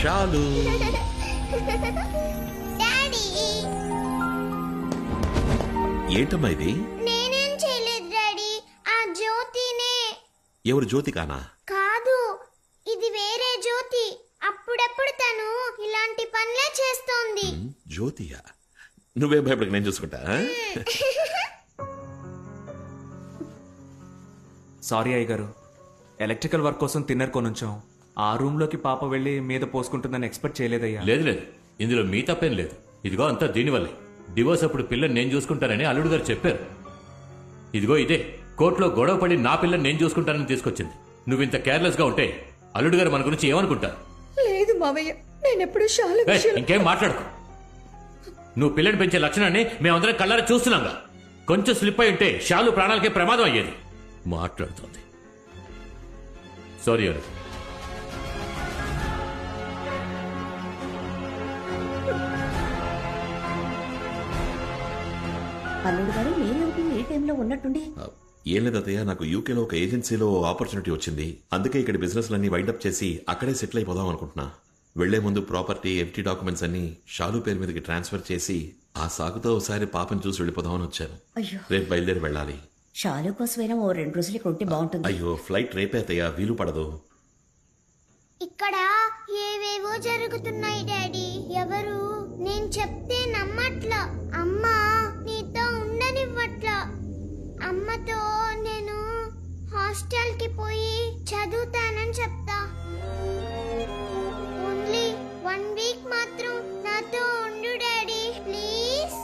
షాలు. Daddy ఏంటమ్మా ఇది? నేనేం చేయలేదు డాడీ, ఆ జ్యోతినే. ఎవరు జ్యోతికానా? కాదు, ఇది వేరే జ్యోతి. అప్పుడప్పుడు తను ఇలాంటి పనులే చేస్తోంది. జ్యోతియా? నువ్వేం భయపడక, నేను చూసుకుంటా. సారీ అయ్య గారు, ఎలక్ట్రికల్ వర్క్ కోసం తిన్నర్ కొనుంచాం. ఆ రూమ్ లోకి పాప వెళ్ళి మీద పోసుకుంటుందని ఎక్స్పెక్ట్ చేయలేదయ్యా. లేదు లేదు, ఇందులో మీ తప్పేం లేదు. ఇదిగో అంతా దీనివల్లే. డివోర్స్ అప్పుడు పిల్లని నేను చూసుకుంటానని అల్లుడు గారు చెప్పారు. ఇదిగో ఇదే కోర్టులో గొడవ పడి నా పిల్లని నేను చూసుకుంటానని తీసుకొచ్చింది. నువ్వు ఇంత కేర్లెస్ గా ఉంటే అల్లుడు గారు మన గురించి ఏమనుకుంటారు? లేదు మావయ్య, నేనెప్పుడు శాలు ఇంకేం మాట్లాడుకో. నువ్వు పిల్లని పెంచే లక్షణాన్ని మేమందరం కళ్ళారా చూస్తున్నాంగా. కొంచెం స్లిప్ అయి ఉంటే షాలు ప్రాణాలకే ప్రమాదం అయ్యేది. మాట్లాడుతోంది. సారీ అరు. అల్లుడు గారు మీరేమిటి ఏ టైంలో ఉన్నట్టుండి? ఏం లేదు అత్తయ్య, నాకు యూకేలో ఒక ఏజెన్సీలో ఆపర్చునిటీ వచ్చింది. అందుకే ఇక్కడ బిజినెస్లన్నీ వైండప్ చేసి అక్కడే సెటిల్ అయిపోదాం అనుకుంటున్నా. వెళ్లే ముందు ప్రాపర్టీ, ఎంటీ డాక్యుమెంట్స్ అన్ని షాలు పేరు మీదకి ట్రాన్స్ఫర్ చేసి ఆ సాగుతో ఒకసారి పాపను చూసి వెళ్ళిపోదామని వచ్చాను. అయ్యో, రేపు బయలుదేరి వెళ్ళాలి. శాలు కోసమైనా ఓ 2 రోజులు ఇక్కడ ఉంటే బాగుంటుంది. అయ్యో, ఫ్లైట్ రేపే అత్తయ్య, వీలు పడదు. ఇక్కడ ఏవేవో జరుగుతున్నాయి డాడీ. ఎవరు నేను చెప్తే నమ్మట్లా. అమ్మా నీతో ఉండనివ్వట్లా. అమ్మతో నేను హాస్టల్ కి పోయి చదువుతానని చెప్తా. ఓన్లీ 1 వీక్ మాత్రం నాతో ఉండు డాడీ, ప్లీజ్.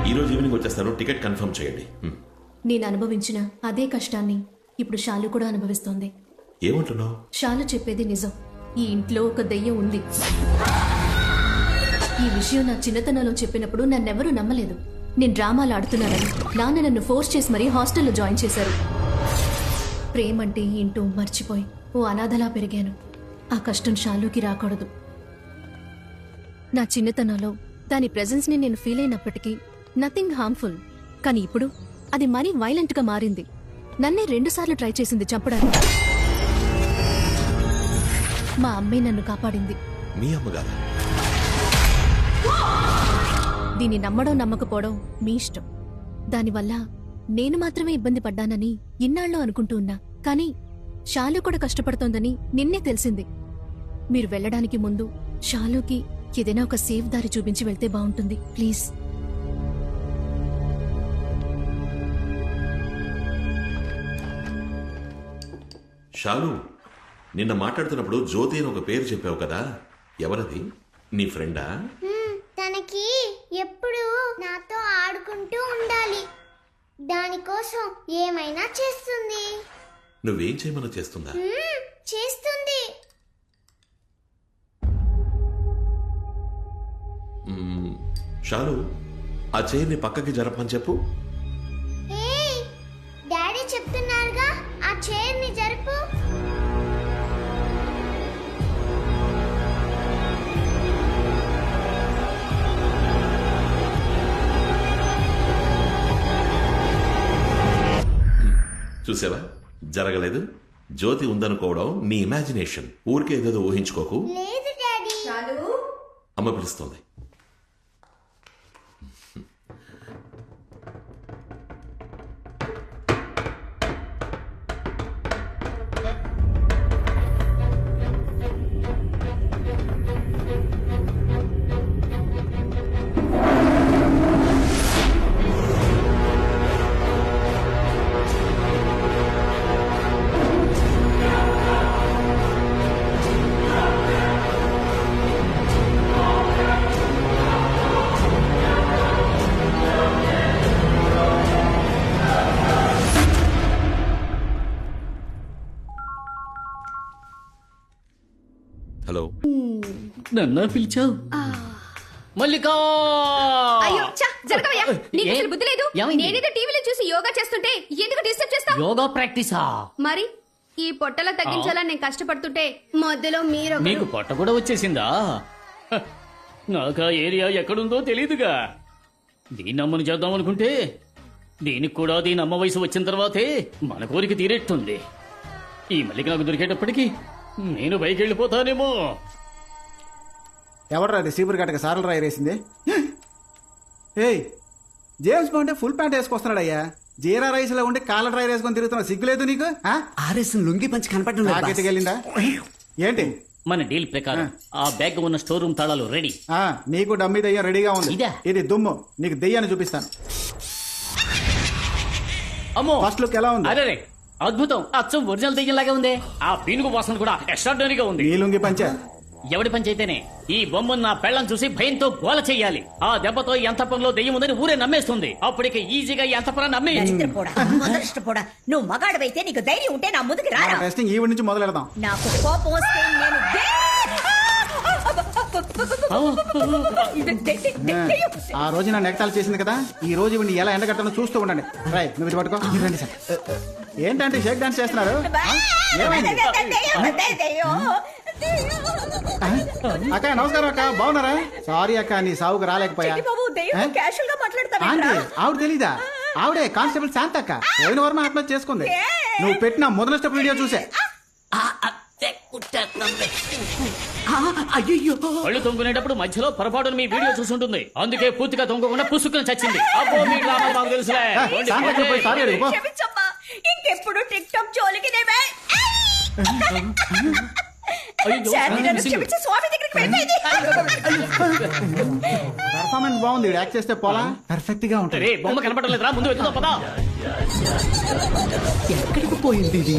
ఈ రోజు ఈవినింగ్ వచ్చేస్తాను, టికెట్ కన్ఫర్మ్ చేయండి. నేను అనుభవించిన అదే కష్టాన్ని ఇప్పుడు షాలు కూడా అనుభవిస్తోంది. ఏమంటున్నావు? షాలు చెప్పేది నిజం. ఈ ఇంట్లో ఒక దెయ్యం ఉంది. ఈ విషయం నా చిన్నతనంలో చెప్పినప్పుడు నన్నెవరూ నమ్మలేదు. నేను డ్రామాలు ఆడుతున్నానని నాన్న నన్ను ఫోర్స్ చేసి మరీ హాస్టల్లో జాయిన్ చేశారు. ప్రేమంటే ఏంటో మర్చిపోయి ఓ అనాథలా పెరిగాను. ఆ కష్టం షాలుకి రాకూడదు. నా చిన్నతనంలో దాని ప్రెజెన్స్ ని నేను ఫీల్ అయినప్పటికీ నథింగ్ హార్మ్ఫుల్. కానీ ఇప్పుడు అది మరీ వైలెంట్ గా మారింది. నన్నే 2 సార్లు ట్రై చేసింది చంపడానికి. మా అమ్మే నన్ను కాపాడింది. మీ అమ్మగారా? దీన్ని నమ్మడం నమ్మకపోవడం మీ ఇష్టం. దానివల్ల నేను మాత్రమే ఇబ్బంది పడ్డానని ఇన్నాళ్ళు అనుకుంటూ ఉన్నా. కానీ షాలు కూడా కష్టపడుతోందని నిన్నే తెలిసింది. మీరు వెళ్ళడానికి ముందు షాలుకి ఏదైనా ఒక సేఫ్ దారి చూపించి వెళ్తే బాగుంటుంది, ప్లీజ్. షాలు, నిన్న మాట్లాడుతున్నప్పుడు జ్యోతి అని ఒక పేరు చెప్పావు కదా, ఎవరది? నీ ఫ్రెండా? తనకి ఎప్పుడు నాతో ఆడుకుంటూ ఉండాలి. దానికోసం ఏమైనా చేస్తుంది. నువ్వేం చేయమన్నా చేస్తుందా? చేస్తుంది. షాలు, ఆ చైర్ని పక్కకి జరపమని చెప్పు. ఏయ్, డాడీ చెప్తున్నారుగా, ఆ చైర్ని జరుపు. చూసావా, జరగలేదు. జ్యోతి ఉందనుకోవడం నీ ఇమాజినేషన్. ఊరికే ఏదేదో ఊహించుకోకు. లేదు డాడీ. అమ్మ పిలుస్తోంది. హలో. నన్నా పిలిచావు? మల్లికా! అయ్యో ఛ, జరగవయ్యా. నీకు అసలు బుద్ధి లేదు. ఏమైంది? నేనేదో టీవీలో చూసి యోగా చేస్తుంటే ఎందుకు డిస్టర్బ్ చేస్తావు? యోగా ప్రాక్టీసా? మరి ఈ పొట్టలా తగ్గించాలని నేను కష్టపడుతుంటే మధ్యలో మీరు నీకు పొట్ట కూడా వచ్చేసిందా? హ, నాకు ఆ ఏరియా ఎక్కడుందో తెలీదుగా. దీన్ని అమ్మని చేద్దాం అనుకుంటే దీనికి కూడా దీని అమ్మ వయసు వచ్చిన తర్వాతే మన కోరిక తీరేస్తుంది. ఈ మల్లిక నాకు దొరికేటప్పటికి నేను పైకి వెళ్ళిపోతానేమో. ఎవడరా రిసీవర్ గట్టక సారలు రాయరేసింది? ఏయ్, జేమ్స్ బాండే ఫుల్ ప్యాంట్ వేసుకొస్తున్నాడు అయ్యా. జీరా రైస్ లో ఉండి కాలర్ డ్రై వేసుకొని తిరుగుతున్నావు, సిగ్గులేదు నీకు? ఆర్ఎస్ లుంగి పంచి కనపడడం వెళ్ళిందా ఏంటి? మన డీల్ ప్రకారం ఆ బ్యాగ్ ఉన్న స్టోర్ రూమ్ తాళాలు రెడీ. నీకు డమ్మీ దెయ్యం రెడీగా ఉంది. ఇదా? ఇది దుమ్ము, నీకు దెయ్యాన్ని చూపిస్తాను. అమ్మో, ఫస్ట్ లుక్ ఎలా ఉంది? అరే అద్భుతం, అచ్చం ఒరిజినల్ దెయ్యంలాగా ఉంది. ఆ పీనుగు వాసన కూడా ఎక్స్ట్రాడినరీగా ఉంది. నీ లుంగి పంచా ఎవడి పని అయితేనే ఈ బొమ్మను నా పెళ్ళం చూసి భయంతో గోల చెయ్యాలి. ఆ దెబ్బతో ఈ అంతఃపురంలో దెయ్యం ఉందని ఊరే నమ్మేస్తుంది. అప్పటికి ఈజీగా ఈ అంతఃపురాన్ని నమ్మేయచ్చు. నువ్వు మగాడవైతే నీకు ధైర్యం ఉంటే నా ముందుకు రా. టెస్టింగ్ ఈవిడ నుంచి మొదలెడదాం. నాకు కోపం వస్తే నేను ఆ రోజు నా నెగతాలు చేసింది కదా, ఈ రోజు ఇవన్నీ ఎలా ఎండగట్టాలో చూస్తూ ఉండండి. రై, నువ్వు ఇటు పట్టుకో. రండి సార్. ఏంటంటే షేక్ డాన్స్ చేస్తున్నారు? అక్క నమస్కారం అక్క, బాగున్నారా? సారీ అక్క, నీ సావుకు రాలేకపోయా. ఆంటీ ఆవిడ తెలీదా? ఆవిడే కానిస్టేబుల్ శాంత అక్క. పోయిన వారం ఆత్మహత్య చేసుకుంది. నువ్వు పెట్టిన మొదల స్టెప్ వీడియో చూసే. అయ్యో, పళ్ళు తొంగునేటప్పుడు మధ్యలో పొరపాటును మీ వీడియో చూసుంటుంది. అందుకే పూర్తిగా తొంగకుండా పుసుకుని చచ్చింది. అబ్బో, మీ డ్రామా మాకు తెలుసులే. సారీ అడుగు. ఇంకెప్పుడు టిక్ టాక్ జోలికి పర్ఫార్మెన్స్ బాగుంది. యాక్ట్ చేస్తే పోలా పర్ఫెక్ట్ గా ఉంటుంది. బొమ్మ కనపడలేదురా, ముందు వెతుకుదాం పదా. ఎక్కడికి పోయింది ఇది?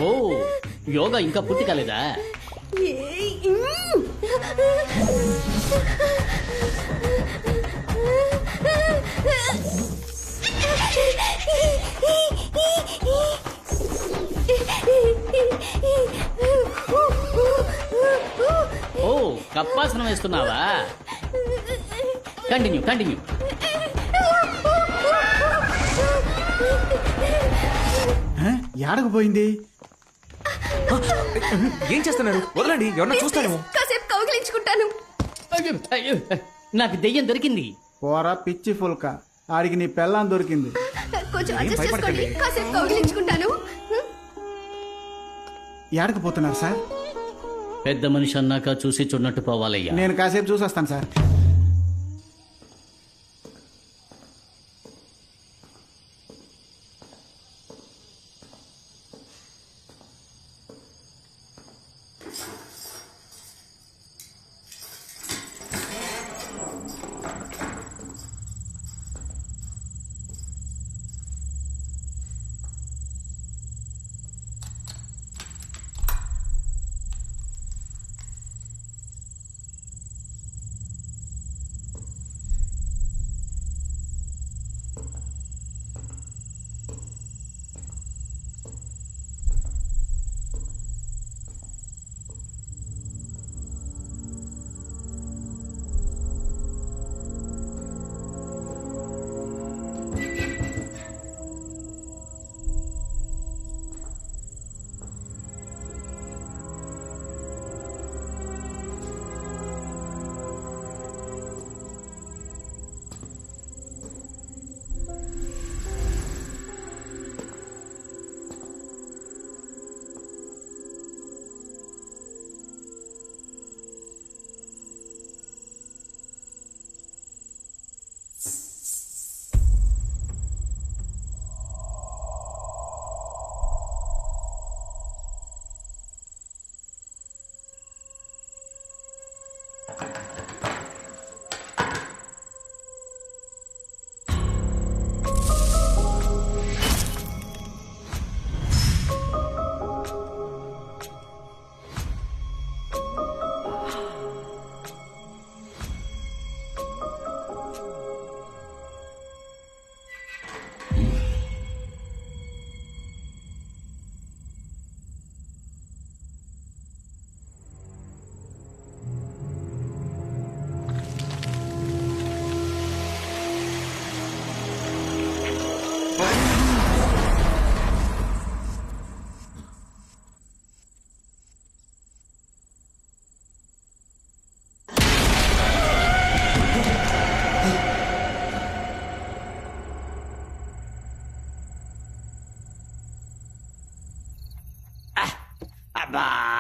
ఓ, యోగా ఇంకా పూర్తి కాలేదా? ఓ, కప్పాసనం వేస్తున్నావా? Continue continue. యాడకు పోయింది? ఏం చేస్తున్నారు? వదలండి, ఎవరన్నా చూస్తానేమో. కాసేపు కౌగిలించుకుంటాను. నాకు దెయ్యం దొరికింది. పోరా పిచ్చి ఫుల్క, ఆడికి నీ పెళ్ళాం దొరికింది. కొంచెం అడ్జస్ట్ చేసుకోండి, కాసేపు కౌగిలించుకుంటాను. యాడకు పోతున్నారు సార్? పెద్ద మనిషి అన్నాక చూసి చూడనట్టు పోవాలయ్యా. నేను కాసేపు చూసొస్తాను సార్.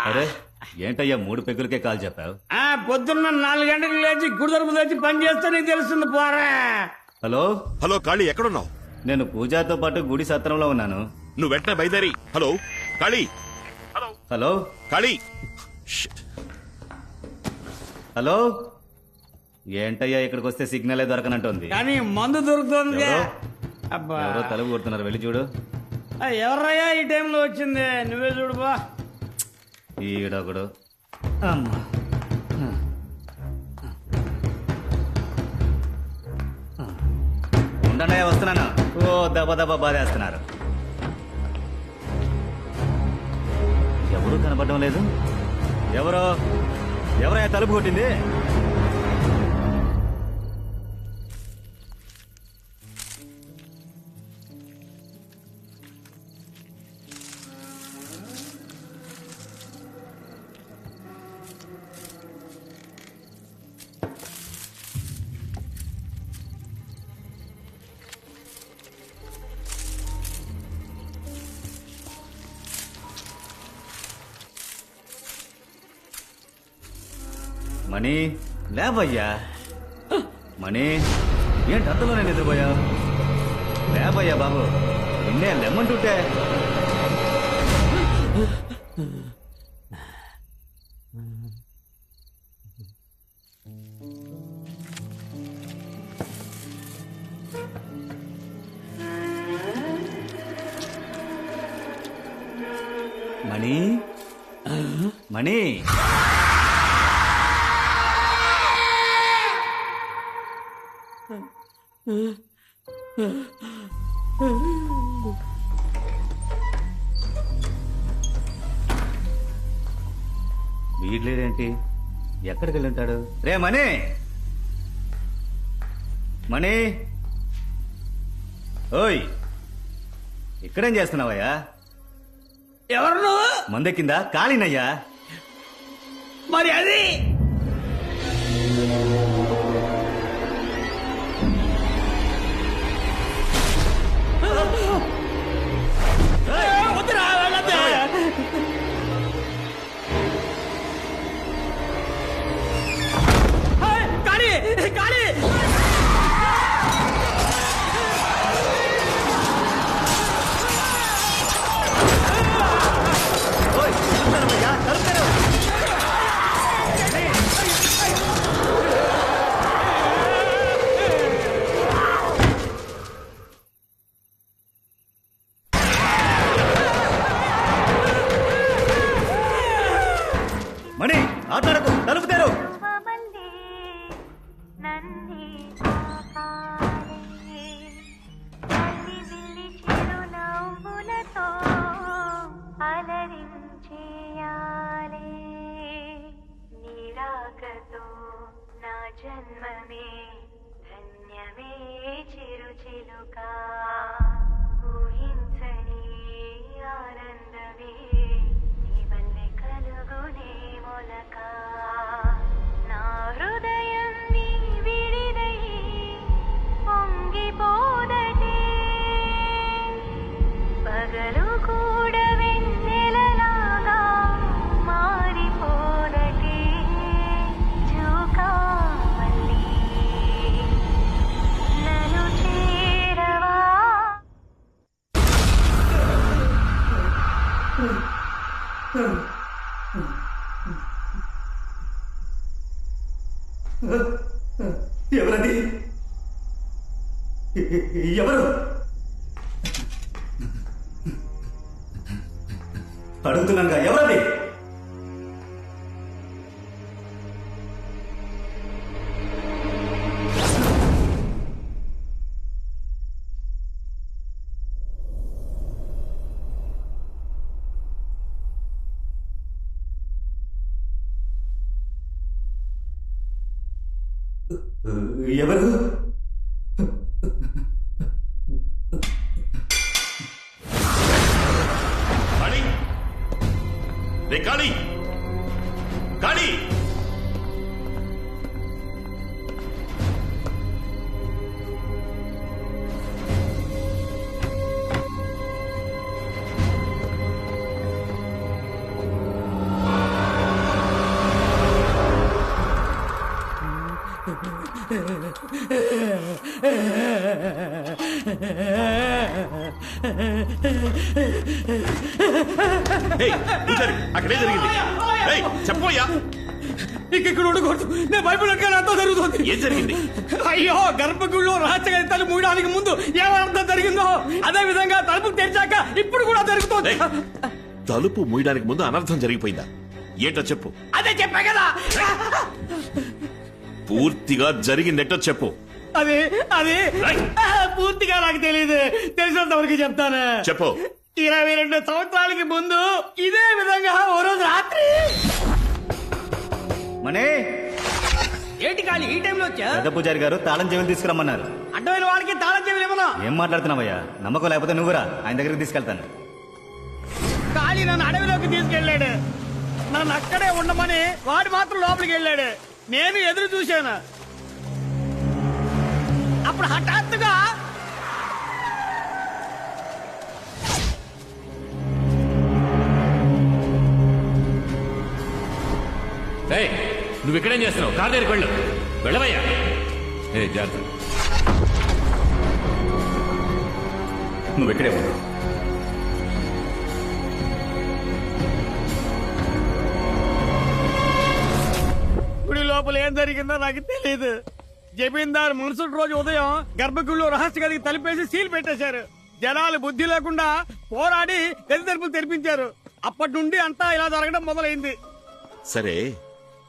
అరే ఏంటయ్యా 3 పెగ్గులకే కాల్ చెప్పావు? పొద్దున్న 4 గంటలకు లేచి గుడి తరపు తెచ్చి పని చేస్తే నీకు తెలుస్తుంది పోరా. హలో హలో కాళీ, ఎక్కడున్నావు? నేను పూజాతో పాటు గుడి సత్రంలో ఉన్నాను. నువ్వు వెంటనే బయలుదేరి. హలో కాళీ, హలో కాళీ. హలో ఏంటయ్యా ఇక్కడికి వస్తే సిగ్నలే దొరకనంటుంది. కానీ మందు దొరుకుతుంది. ఎవరో తలుపు కొడుతున్నారు, వెళ్ళి చూడు. ఎవర్రయ్యా ఈ టైంలో వచ్చింది? నువ్వే చూడు బా. ఈడొకడు. అమ్మా ఉండన్నయ్య వస్తున్నాను. ఓ దెబ్బ దెబ్బ బాధేస్తున్నారు. ఎవరు కనపడడం లేదు. ఎవరయ్యా తలుపు కొట్టింది? మణి లేవయ్యా. మణి ఏంటి అంతలోనే నిద్రపోయా? లేవయ్యా బాబు, నిన్నే లెమ్మంటుంటే. మణి మణి వీడ్లేదేంటి? ఎక్కడికి వెళ్ళి ఉంటాడు? రే మణి, మణి, ఓయ్ ఇక్కడేం చేస్తున్నావయ్యా? ఎవరు నువ్వు? మందెక్కిందా? కాళీనయ్యా. మరి అది మణి ఆటలాడకు, తలుపు తెరు. జన్మమే ధన్యమే చిరుచిలుకా ఊహించని ఆనందమే నీ వల్లే కలుగునే మొలక నా హృదయం నీ విడిదై పొంగిపోదటే పగలు కూడా వెన్నెలలాగా మారిపోదటే జూకా నన్ను చేరవా. ఎవరది? ఎవరు? అడుగుతున్నానుగా, ఎవరది? ఎవరు? కాళీ, రే కాళీ, కాళీ. అక్కడే జరిగింది. చెప్పోయ్యా, ఇక్కడ ఉండకూడదు. నేను భయపడక నాతో జరుగుతుంది. ఏం జరిగింది? అయ్యో, గర్భగుడిలో రహస్య తలుపు మూయడానికి ముందు ఏమర్థం జరిగిందో అదే విధంగా తలుపు తెరిచాక ఇప్పుడు కూడా జరుగుతుంది. తలుపు మూయడానికి ముందు అనర్థం జరిగిపోయిందా? ఏంటో చెప్పు. అదే చెప్పా కదా. పూర్తిగా జరిగిందేటో చెప్పు. అది అది పూర్తిగా నాకు తెలియదు. తెలిసినంత వరకు చెప్తాను. చెప్పు. 22 సంవత్సరాలకి ముందు ఇదే విధంగా ఓ రోజు రాత్రి. మనే ఏంటి కాలి ఈ టైంలో వచ్చా? పెద్ద పూజారి గారు తాళం చెవులు తీసుకురమ్మన్నారు. అడ్డమైన వాళ్ళకి తాళం చెవులు ఇవ్వను. ఏం మాట్లాడుతున్నావయ్యా? నమ్మకం లేకపోతే నువ్వురా, ఆయన దగ్గరికి తీసుకెళ్తాను. కాళీ నన్ను అడవిలోకి తీసుకెళ్ళాడు. నన్ను అక్కడే ఉండమని వాడు మాత్రం లోపలికి వెళ్ళాడు. నేను ఎదురు చూశాను. అప్పుడు హఠాత్తుగా నువ్వు ఇక్కడేం చేస్తున్నావు? కార్ దగ్గరికి వెళ్ళు. వెళ్ళవయ్యా. ఏ జాగ్రత్త, నువ్వు ఇక్కడే ఉండు. గుడి లోపల ఏం జరిగిందో నాకు తెలియదు. జమీందార్ మరుసటి రోజు ఉదయం గర్భగుడిలో రహస్య గదికి తలిపేసి సీల్ పెట్టేశారు. జనాలు బుద్ధి లేకుండా పోరాడి గది తలుపులు తెరిపించారు. అప్పటి నుండి అంతా ఇలా జరగడం మొదలైంది. సరే,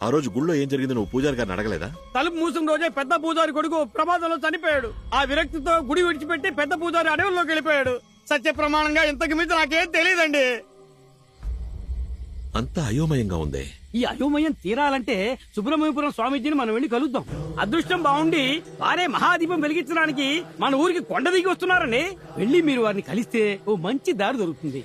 ఆ రోజు గుళ్ళో ఏం జరిగిందో నువ్వు పూజారి గారిని అడగలేదా? తలుపు మూసిన రోజే పెద్ద పూజారి కొడుకు ప్రమాదంలో చనిపోయాడు. ఆ విరక్తితో గుడి విడిచిపెట్టి పెద్ద పూజారి అడవుల్లోకి వెళ్ళిపోయాడు. సత్య ప్రమాణంగా ఇంతకు మించి నాకేం తెలియదండి. అంతా అయోమయంగా ఉంది. ఈ అయోమయం తీరాలంటే సుబ్రహ్మణ్యపురం స్వామీజీని మనం వెళ్ళి కలుద్దాం. అదృష్టం బాగుండి వారే మహాదీపం వెలిగించడానికి మన ఊరికి కొండ దిగి వస్తున్నారని వెళ్ళి మీరు వారిని కలిస్తే ఓ మంచి దారి దొరుకుతుంది.